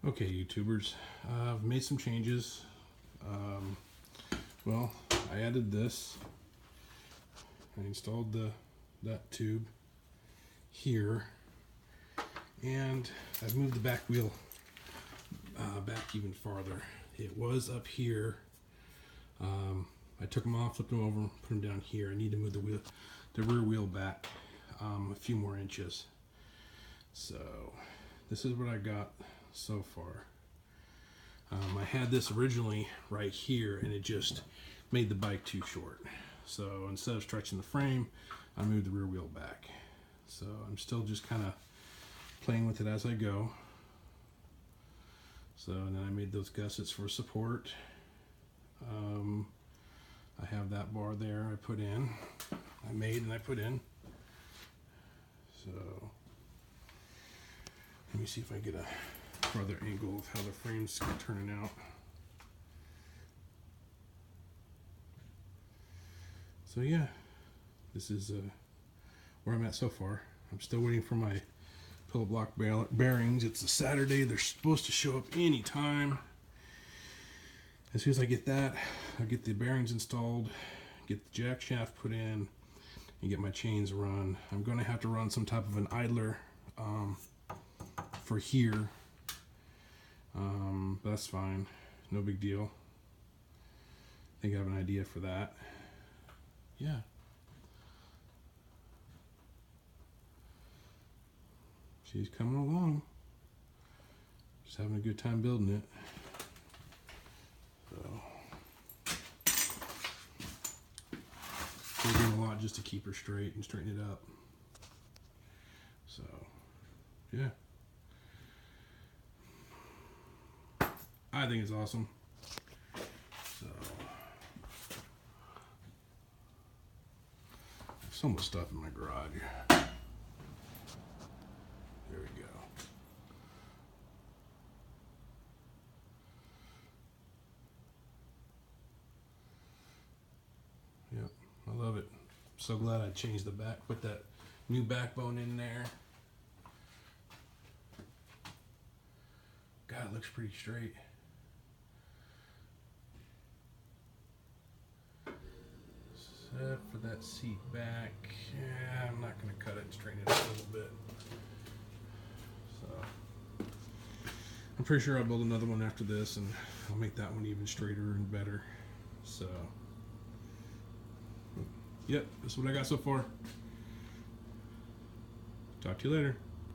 Okay, YouTubers, I've made some changes. Well, I added this. I installed that tube here, and I've moved the back wheel back even farther. It was up here. I took them off, flipped them over, put them down here. I need to move the rear wheel back a few more inches. So this is what I got so far. I had this originally right here, and it just made the bike too short. So instead of stretching the frame, I moved the rear wheel back. So I'm still just kind of playing with it as I go. So and then I made those gussets for support. I have that bar there I put in. I made and I put in. So let me see if I get a farther angle of how the frame's turning out. So yeah, this is where I'm at so far. I'm still waiting for my pillow block bearings. It's a Saturday. They're supposed to show up anytime. As soon as I get that, I'll get the bearings installed, get the jack shaft put in, and get my chains run. I'm going to have to run some type of an idler for here. That's fine. No big deal. I think I have an idea for that. Yeah. She's coming along. Just having a good time building it. So we're doing a lot just to keep her straight and straighten it up. So yeah. I think it's awesome. So I have so much stuff in my garage. There we go. Yep, I love it. So glad I changed the back, put that new backbone in there. God, it looks pretty straight. Except for that seat back. Yeah, I'm not going to cut it and straighten it out a little bit. So I'm pretty sure I'll build another one after this, and I'll make that one even straighter and better. So yep, this is what I got so far. Talk to you later.